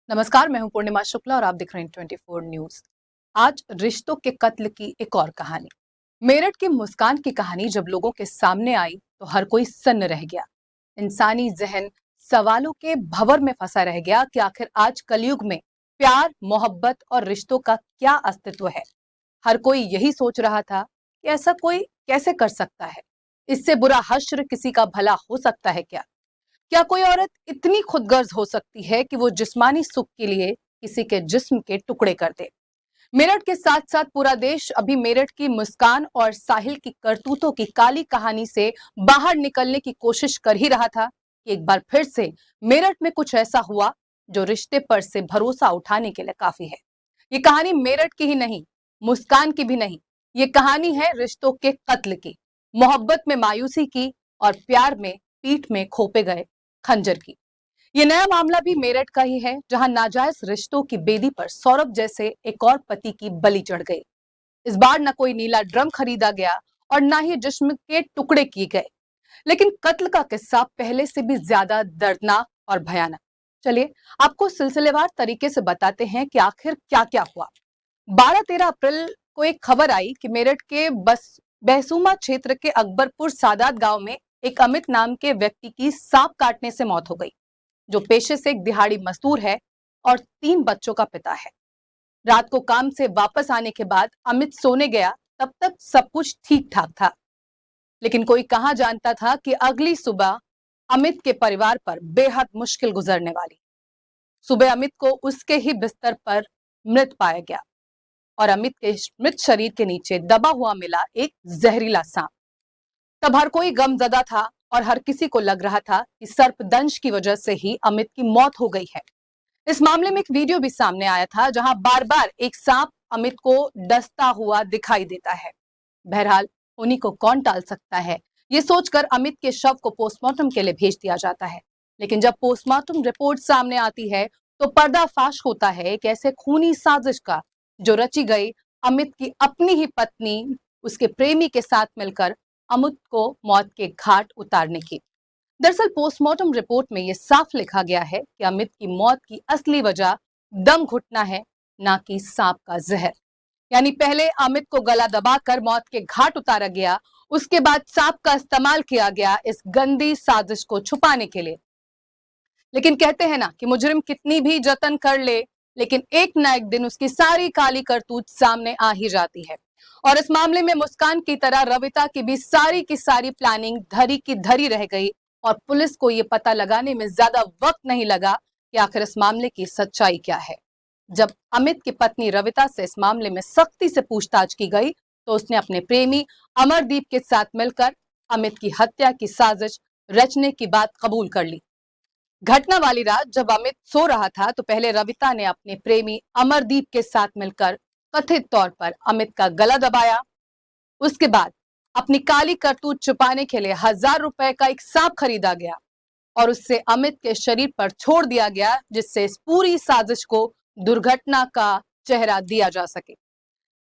नमस्कार, मैं हूं पूर्णिमा शुक्ला और आप देख रहे हैं 24 न्यूज। आज रिश्तों के कत्ल की एक और कहानी। मेरठ की मुस्कान की कहानी जब लोगों के सामने आई तो हर कोई सन्न रह गया। इंसानी जहन सवालों के भंवर में फंसा रह गया कि आखिर आज कलयुग में प्यार, मोहब्बत और रिश्तों का क्या अस्तित्व है। हर कोई यही सोच रहा था कि ऐसा कोई कैसे कर सकता है। इससे बुरा हश्र किसी का भला हो सकता है क्या? क्या कोई औरत इतनी खुदगर्ज हो सकती है कि वो जिस्मानी सुख के लिए किसी के जिस्म के टुकड़े कर दे? मेरठ के साथ साथ पूरा देश अभी मेरठ की मुस्कान और साहिल की करतूतों की काली कहानी से बाहर निकलने की कोशिश कर ही रहा था कि एक बार फिर से मेरठ में कुछ ऐसा हुआ जो रिश्ते पर से भरोसा उठाने के लिए काफी है। ये कहानी मेरठ की ही नहीं, मुस्कान की भी नहीं। ये कहानी है रिश्तों के कत्ल की, मोहब्बत में मायूसी की और प्यार में पीठ में खोपे गए खंजर की। ये नया मामला भी मेरठ का ही है, जहां नाजायज रिश्तों की बेदी पर सौरभ जैसे एक और पति की बलि चढ़ गई। इस बार न कोई नीला ड्रम खरीदा गया और ना ही जिस्म के टुकड़े किए गए, लेकिन कत्ल का किस्सा पहले से भी ज्यादा दर्दनाक और भयानक। चलिए आपको सिलसिलेवार तरीके से बताते हैं कि आखिर क्या क्या हुआ। 12-13 अप्रैल को एक खबर आई कि मेरठ के बस बहसूमा क्षेत्र के अकबरपुर सादात गांव में एक अमित नाम के व्यक्ति की सांप काटने से मौत हो गई, जो पेशे से एक दिहाड़ी मजदूर है और 3 बच्चों का पिता है। रात को काम से वापस आने के बाद अमित सोने गया, तब तक सब कुछ ठीक ठाक था। लेकिन कोई कहां जानता था कि अगली सुबह अमित के परिवार पर बेहद मुश्किल गुजरने वाली। सुबह अमित को उसके ही बिस्तर पर मृत पाया गया और अमित के मृत शरीर के नीचे दबा हुआ मिला एक जहरीला सांप। तब हर कोई गमजदा था और हर किसी को लग रहा था कि सर्पदंश की वजह से ही अमित की मौत हो गई है। इस मामले में एक वीडियो भी सामने आया था, जहां बार बार एक सांप अमित को डसता हुआ दिखाई देता है। बहरहाल उन्हीं को कौन टाल सकता है, ये सोचकर अमित के शव को पोस्टमार्टम के लिए भेज दिया जाता है। लेकिन जब पोस्टमार्टम रिपोर्ट सामने आती है तो पर्दाफाश होता है एक ऐसे खूनी साजिश का, जो रची गई अमित की अपनी ही पत्नी उसके प्रेमी के साथ मिलकर अमित को मौत के घाट उतारने की। दरअसल पोस्टमार्टम रिपोर्ट में यह साफ लिखा गया है कि अमित की मौत की असली वजह दम घुटना है, ना कि सांप का जहर। यानी पहले अमित को गला दबाकर मौत के घाट उतारा गया, उसके बाद सांप का इस्तेमाल किया गया इस गंदी साजिश को छुपाने के लिए। लेकिन कहते हैं ना कि मुजरिम कितनी भी जतन कर ले, लेकिन एक ना एक दिन उसकी सारी काली करतूत सामने आ ही जाती है। और इस मामले में मुस्कान की तरह रविता की भी सारी की सारी प्लानिंग धरी की धरी रह गई और पुलिस को यह पता लगाने में ज्यादा वक्त नहीं लगा कि आखिर इस मामले की सच्चाई क्या है। जब अमित की पत्नी रविता से इस मामले में सख्ती से पूछताछ की गई तो उसने अपने प्रेमी अमरदीप के साथ मिलकर अमित की हत्या की साजिश रचने की बात कबूल कर ली। घटना वाली रात जब अमित सो रहा था तो पहले रविता ने अपने प्रेमी अमरदीप के साथ मिलकर कथित तौर पर अमित का गला दबाया। उसके बाद अपनी काली करतूत छुपाने के लिए 1000 रुपए का एक सांप खरीदा गया और उससे अमित के शरीर पर छोड़ दिया गया, जिससे इस पूरी साजिश को दुर्घटना का चेहरा दिया जा सके।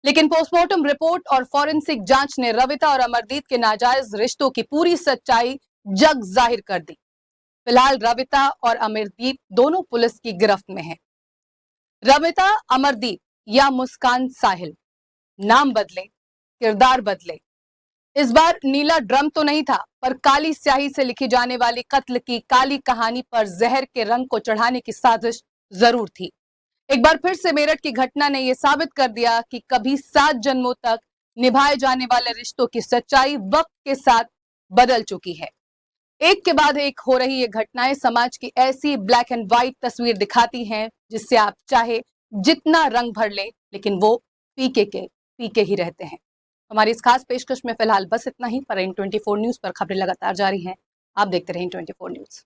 लेकिन पोस्टमार्टम रिपोर्ट और फॉरेंसिक जांच ने रविता और अमरदीप के नाजायज रिश्तों की पूरी सच्चाई जग जाहिर कर दी। फिलहाल रविता और अमरदीप दोनों पुलिस की गिरफ्त में हैं। रविता अमरदीप या मुस्कान साहिल, नाम बदले, किरदार बदले। इस बार नीला ड्रम तो नहीं था, पर काली स्याही से लिखी जाने वाली कत्ल की काली कहानी पर जहर के रंग को चढ़ाने की साजिश जरूर थी। एक बार फिर से मेरठ की घटना ने यह साबित कर दिया कि कभी 7 जन्मों तक निभाए जाने वाले रिश्तों की सच्चाई वक्त के साथ बदल चुकी है। एक के बाद एक हो रही ये घटनाएं समाज की ऐसी ब्लैक एंड व्हाइट तस्वीर दिखाती हैं, जिससे आप चाहे जितना रंग भर ले, लेकिन वो पीके ही रहते हैं। हमारी इस खास पेशकश में फिलहाल बस इतना ही। पर इन 24 न्यूज पर खबरें लगातार जारी हैं। आप देखते रहें 24 न्यूज।